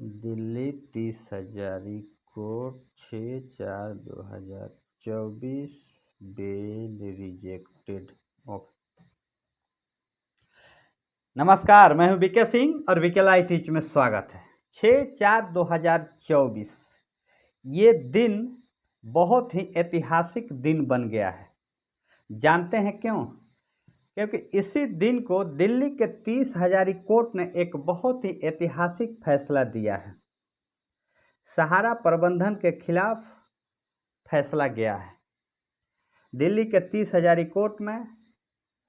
Delhi 30 Hazari court 6/4/2024 bail rejected. नमस्कार, मैं हूं बीके सिंह और बीके लाइव टीच में स्वागत है। 6/4/2024 ये दिन बहुत ही ऐतिहासिक दिन बन गया है। जानते हैं क्यों? क्योंकि इसी दिन को दिल्ली के 30 हजारी कोर्ट ने एक बहुत ही ऐतिहासिक फैसला दिया है। सहारा प्रबंधन के खिलाफ फैसला गया है। दिल्ली के 30 हजारी कोर्ट में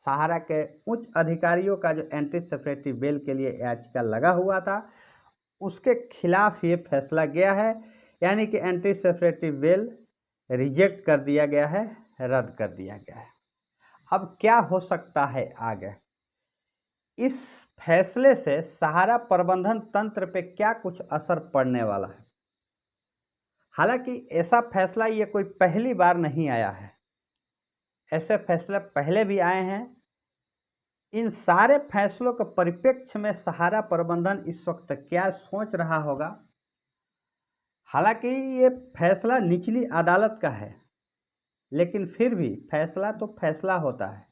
सहारा के उच्च अधिकारियों का जो एंटी सेपरेटिव बेल के लिए याचिका लगा हुआ था, उसके खिलाफ ये फैसला गया है। यानी कि एंटी सेपरेटिव बेल रिजेक्ट कर दिया गया है, रद्द कर दिया गया है। अब क्या हो सकता है आगे? इस फैसले से सहारा प्रबंधन तंत्र पे क्या कुछ असर पड़ने वाला है? हालांकि ऐसा फैसला ये कोई पहली बार नहीं आया है, ऐसे फैसले पहले भी आए हैं। इन सारे फैसलों के परिप्रेक्ष्य में सहारा प्रबंधन इस वक्त क्या सोच रहा होगा? हालांकि ये फैसला निचली अदालत का है, लेकिन फिर भी फैसला तो फैसला होता है।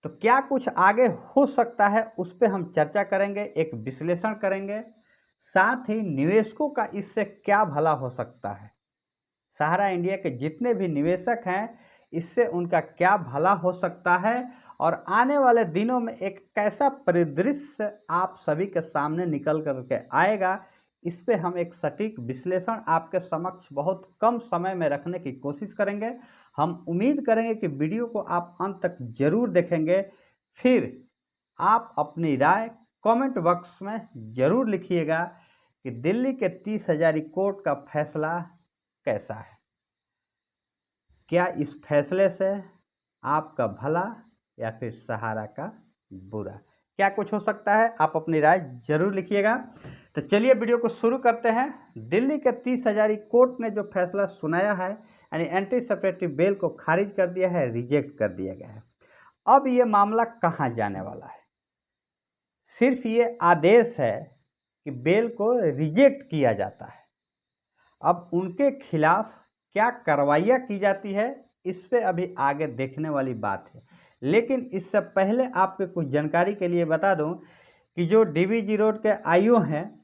तो क्या कुछ आगे हो सकता है, उस पर हम चर्चा करेंगे, एक विश्लेषण करेंगे। साथ ही निवेशकों का इससे क्या भला हो सकता है, सहारा इंडिया के जितने भी निवेशक हैं, इससे उनका क्या भला हो सकता है, और आने वाले दिनों में एक कैसा परिदृश्य आप सभी के सामने निकल करके आएगा, इस पे हम एक सटीक विश्लेषण आपके समक्ष बहुत कम समय में रखने की कोशिश करेंगे। हम उम्मीद करेंगे कि वीडियो को आप अंत तक जरूर देखेंगे। फिर आप अपनी राय कमेंट बॉक्स में जरूर लिखिएगा कि दिल्ली के 30 हजारी कोर्ट का फैसला कैसा है। क्या इस फैसले से आपका भला या फिर सहारा का बुरा, क्या कुछ हो सकता है? आप अपनी राय जरूर लिखिएगा। तो चलिए वीडियो को शुरू करते हैं। दिल्ली के 30 हजारी कोर्ट ने जो फैसला सुनाया है, यानी एंटी सेपरेटिव बेल को खारिज कर दिया है, रिजेक्ट कर दिया गया है। अब ये मामला कहाँ जाने वाला है? सिर्फ ये आदेश है कि बेल को रिजेक्ट किया जाता है। अब उनके खिलाफ क्या कार्रवाइयाँ की जाती है, इस पे अभी आगे देखने वाली बात है। लेकिन इससे पहले आपको कुछ जानकारी के लिए बता दूं कि जो डीवीजी रोड के आईओ हैं,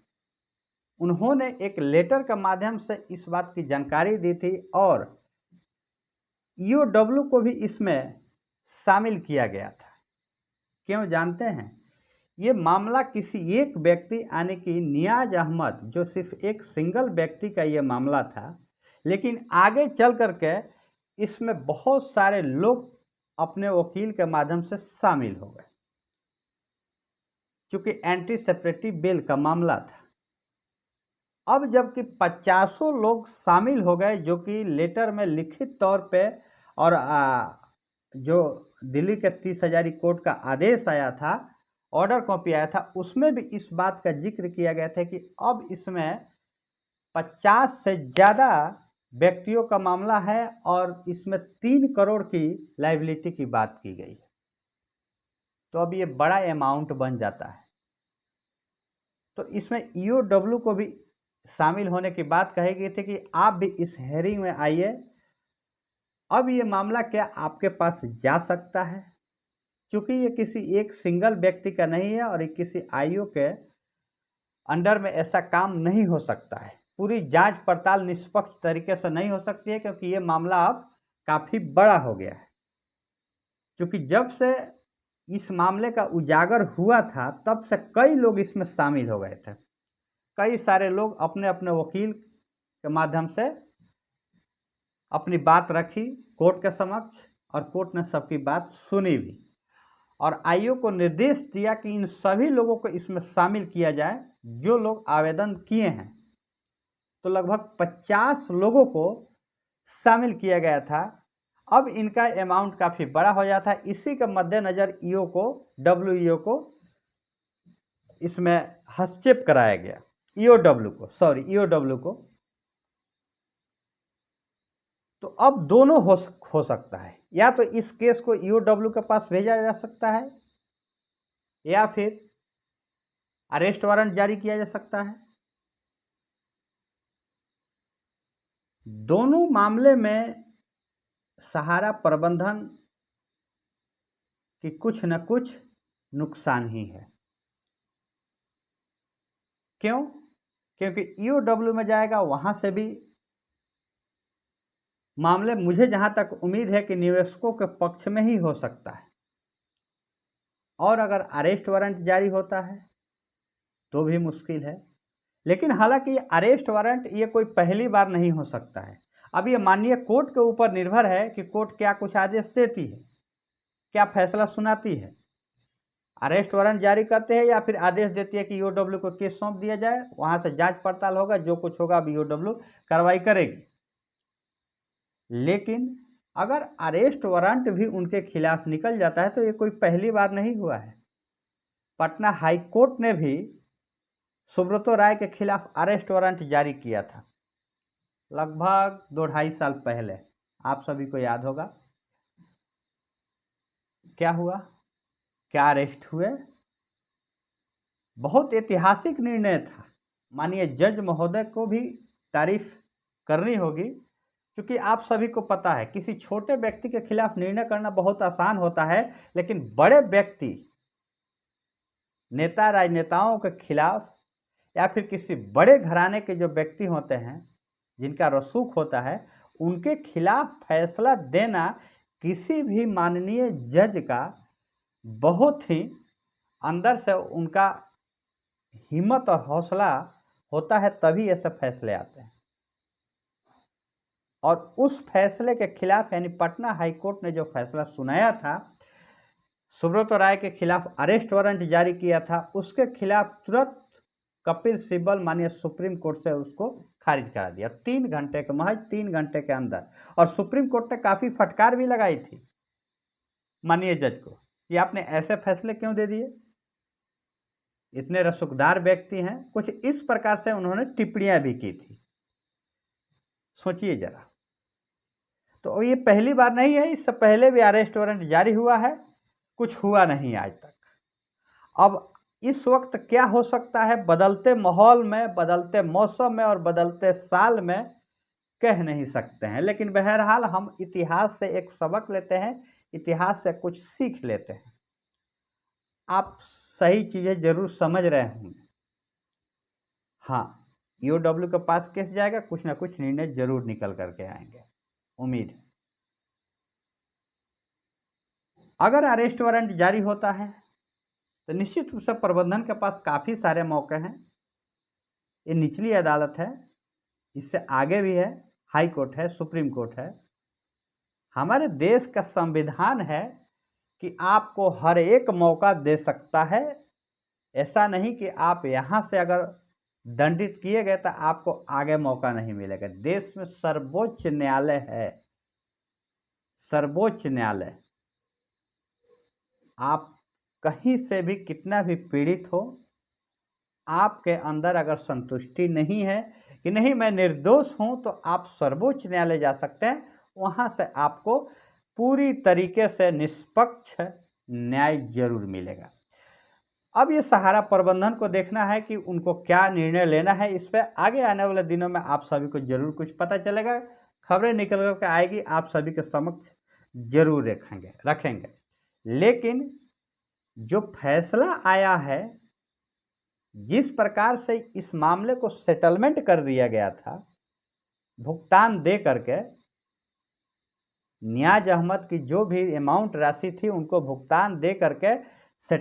उन्होंने एक लेटर के माध्यम से इस बात की जानकारी दी थी और ईओडब्ल्यू को भी इसमें शामिल किया गया था। क्यों जानते हैं? ये मामला किसी एक व्यक्ति यानी कि नियाज अहमद, जो सिर्फ एक सिंगल व्यक्ति का ये मामला था, लेकिन आगे चल करके इसमें बहुत सारे लोग अपने वकील के माध्यम से शामिल हो गए, क्योंकि एंटी सेपरेटिव बेल का मामला था। अब जबकि 50 लोग शामिल हो गए, जो कि लेटर में लिखित तौर पे, और जो दिल्ली के 30 हजारी कोर्ट का आदेश आया था, ऑर्डर कॉपी आया था, उसमें भी इस बात का जिक्र किया गया था कि अब इसमें 50 से ज़्यादा व्यक्तियों का मामला है और इसमें 3 करोड़ की लायबिलिटी की बात की गई है। तो अब ये बड़ा अमाउंट बन जाता है। तो इसमें ईओडब्ल्यू को भी शामिल होने की बात कही गई थी कि आप भी इस हेयरिंग में आइए। अब ये मामला क्या आपके पास जा सकता है? क्योंकि ये किसी एक सिंगल व्यक्ति का नहीं है और ये किसी आईओ के अंडर में ऐसा काम नहीं हो सकता है। पूरी जांच पड़ताल निष्पक्ष तरीके से नहीं हो सकती है, क्योंकि ये मामला अब काफ़ी बड़ा हो गया है। क्योंकि जब से इस मामले का उजागर हुआ था, तब से कई लोग इसमें शामिल हो गए थे। कई सारे लोग अपने अपने वकील के माध्यम से अपनी बात रखी कोर्ट के समक्ष, और कोर्ट ने सबकी बात सुनी भी, और आईओ को निर्देश दिया कि इन सभी लोगों को इसमें शामिल किया जाए जो लोग आवेदन किए हैं। तो लगभग 50 लोगों को शामिल किया गया था। अब इनका अमाउंट काफ़ी बड़ा हो जाता है। इसी के मद्देनज़र डब्ल्यूईओ को इसमें हस्तक्षेप कराया गया। ईओडब्ल्यू को। तो अब दोनों हो सकता है, या तो इस केस को ईओडब्ल्यू के पास भेजा जा सकता है, या फिर अरेस्ट वारंट जारी किया जा सकता है। दोनों मामले में सहारा प्रबंधन की कुछ न कुछ नुकसान ही है। क्यों? क्योंकि ईओडब्ल्यू में जाएगा, वहां से भी मामले मुझे जहां तक उम्मीद है कि निवेशकों के पक्ष में ही हो सकता है, और अगर अरेस्ट वारंट जारी होता है तो भी मुश्किल है। लेकिन हालांकि अरेस्ट वारंट ये कोई पहली बार नहीं हो सकता है। अब ये माननीय कोर्ट के ऊपर निर्भर है कि कोर्ट क्या कुछ आदेश देती है, क्या फैसला सुनाती है। अरेस्ट वारंट जारी करते हैं या फिर आदेश देती है कि ईओडब्ल्यू को केस सौंप दिया जाए, वहां से जांच पड़ताल होगा, जो कुछ होगा अब ईओडब्ल्यू कार्रवाई करेगी। लेकिन अगर अरेस्ट वारंट भी उनके खिलाफ निकल जाता है तो ये कोई पहली बार नहीं हुआ है। पटना हाई कोर्ट ने भी सुब्रतो राय के खिलाफ अरेस्ट वारंट जारी किया था लगभग 2-2.5 साल पहले। आप सभी को याद होगा क्या हुआ, क्या अरेस्ट हुए। बहुत ऐतिहासिक निर्णय था। माननीय जज महोदय को भी तारीफ करनी होगी, क्योंकि आप सभी को पता है किसी छोटे व्यक्ति के खिलाफ निर्णय करना बहुत आसान होता है, लेकिन बड़े व्यक्ति, नेता, राजनेताओं के खिलाफ या फिर किसी बड़े घराने के जो व्यक्ति होते हैं, जिनका रसूख होता है, उनके खिलाफ फैसला देना किसी भी माननीय जज का बहुत ही अंदर से उनका हिम्मत और हौसला होता है, तभी ऐसे फैसले आते हैं। और उस फैसले के खिलाफ, यानी पटना हाईकोर्ट ने जो फैसला सुनाया था, सुब्रतो राय के खिलाफ अरेस्ट वारंट जारी किया था, उसके खिलाफ तुरंत कपिल सिब्बल माननीय सुप्रीम कोर्ट से उसको खारिज करा दिया 3 घंटे के, महज 3 घंटे के अंदर। और सुप्रीम कोर्ट ने काफी फटकार भी लगाई थी माननीय जज को कि आपने ऐसे फैसले क्यों दे दिए, इतने रसूखदार व्यक्ति हैं। कुछ इस प्रकार से उन्होंने टिप्पणियां भी की थी। सोचिए जरा। तो ये पहली बार नहीं है, इससे पहले भी अरेस्ट वारंट जारी हुआ है, कुछ हुआ नहीं आज तक। अब इस वक्त क्या हो सकता है, बदलते माहौल में, बदलते मौसम में और बदलते साल में कह नहीं सकते हैं। लेकिन बहरहाल हम इतिहास से एक सबक लेते हैं, इतिहास से कुछ सीख लेते हैं। आप सही चीजें जरूर समझ रहे होंगे। हाँ, ईओडब्ल्यू के पास केस जाएगा, कुछ ना कुछ निर्णय जरूर निकल करके आएंगे, उम्मीद है। अगर अरेस्ट वारंट जारी होता है तो निश्चित रूप से प्रबंधन के पास काफी सारे मौके हैं। ये निचली अदालत है, इससे आगे भी है, हाई कोर्ट है, सुप्रीम कोर्ट है। हमारे देश का संविधान है कि आपको हर एक मौका दे सकता है। ऐसा नहीं कि आप यहां से अगर दंडित किए गए तो आपको आगे मौका नहीं मिलेगा। देश में सर्वोच्च न्यायालय है, सर्वोच्च न्यायालय। आप कहीं से भी कितना भी पीड़ित हो, आपके अंदर अगर संतुष्टि नहीं है कि नहीं मैं निर्दोष हूं, तो आप सर्वोच्च न्यायालय जा सकते हैं। वहां से आपको पूरी तरीके से निष्पक्ष न्याय जरूर मिलेगा। अब ये सहारा प्रबंधन को देखना है कि उनको क्या निर्णय लेना है। इस पर आगे आने वाले दिनों में आप सभी को जरूर कुछ पता चलेगा, खबरें निकल कर आएगी, आप सभी के समक्ष जरूर रखेंगे। लेकिन जो फैसला आया है, जिस प्रकार से इस मामले को सेटलमेंट कर दिया गया था, भुगतान दे करके, नियाज अहमद की जो भी अमाउंट राशि थी उनको भुगतान दे करके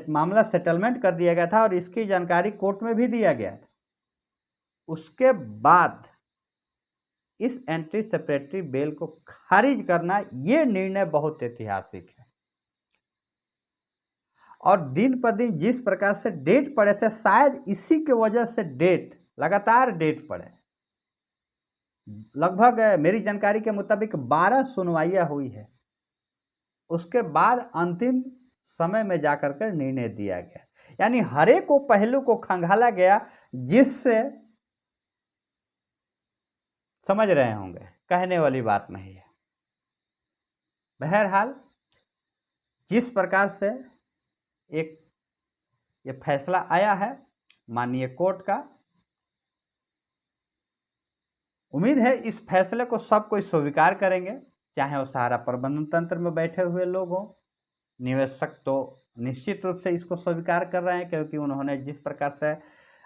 मामला सेटलमेंट कर दिया गया था, और इसकी जानकारी कोर्ट में भी दिया गया था। उसके बाद इस एंटी सेपरेटरी बेल को खारिज करना, यह निर्णय बहुत ऐतिहासिक है। और दिन पर दिन जिस प्रकार से डेट पड़े थे, शायद इसी के वजह से लगातार डेट पड़े। लगभग मेरी जानकारी के मुताबिक 12 सुनवाइयां हुई है। उसके बाद अंतिम समय में जाकर के निर्णय दिया गया। यानी हर एक को पहलू को खंगाला गया, जिससे समझ रहे होंगे, कहने वाली बात नहीं है। बहरहाल जिस प्रकार से एक ये फैसला आया है, माननीय कोर्ट का। उम्मीद है इस फैसले को सब कोई स्वीकार करेंगे, चाहे वो सहारा प्रबंधन तंत्र में बैठे हुए लोग हों। निवेशक तो निश्चित रूप से इसको स्वीकार कर रहे हैं, क्योंकि उन्होंने जिस प्रकार से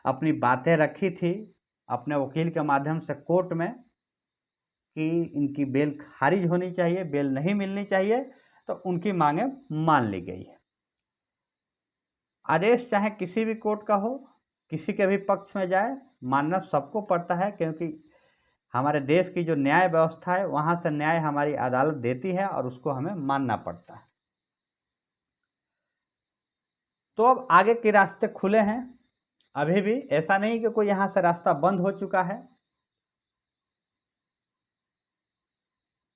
अपनी बातें रखी थी अपने वकील के माध्यम से कोर्ट में कि इनकी बेल खारिज होनी चाहिए, बेल नहीं मिलनी चाहिए, तो उनकी मांगें मान ली गई है। आदेश चाहे किसी भी कोर्ट का हो, किसी के भी पक्ष में जाए, मानना सबको पड़ता है, क्योंकि हमारे देश की जो न्याय व्यवस्था है वहाँ से न्याय हमारी अदालत देती है और उसको हमें मानना पड़ता है। तो अब आगे के रास्ते खुले हैं, अभी भी ऐसा नहीं कि कोई यहाँ से रास्ता बंद हो चुका है।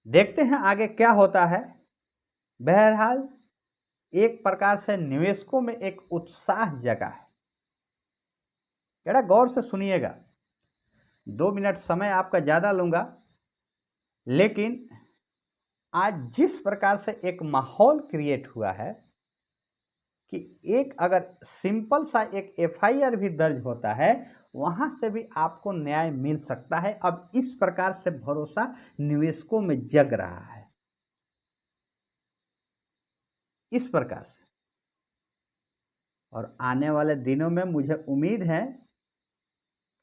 देखते हैं आगे क्या होता है। बहरहाल एक प्रकार से निवेशकों में एक उत्साह जगा है। जरा गौर से सुनिएगा, 2 मिनट समय आपका ज़्यादा लूँगा, लेकिन आज जिस प्रकार से एक माहौल क्रिएट हुआ है कि एक अगर सिंपल सा एक एफआईआर भी दर्ज होता है, वहाँ से भी आपको न्याय मिल सकता है। अब इस प्रकार से भरोसा निवेशकों में जग रहा है, इस प्रकार से। और आने वाले दिनों में मुझे उम्मीद है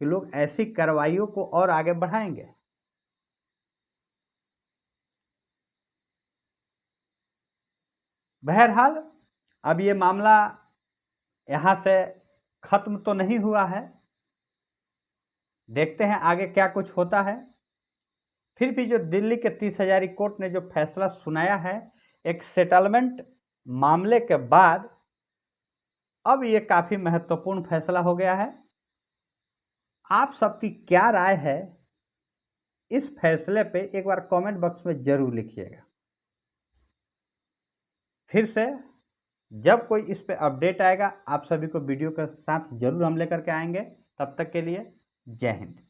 कि लोग ऐसी कार्रवाइयों को और आगे बढ़ाएंगे। बहरहाल अब ये मामला यहाँ से खत्म तो नहीं हुआ है, देखते हैं आगे क्या कुछ होता है। फिर भी जो दिल्ली के 30 हजारी कोर्ट ने जो फैसला सुनाया है एक सेटलमेंट मामले के बाद, अब ये काफ़ी महत्वपूर्ण फैसला हो गया है। आप सबकी क्या राय है इस फैसले पे एक बार कमेंट बॉक्स में जरूर लिखिएगा। फिर से जब कोई इस पे अपडेट आएगा आप सभी को वीडियो के साथ जरूर हम लेकर के आएंगे। तब तक के लिए जय हिंद।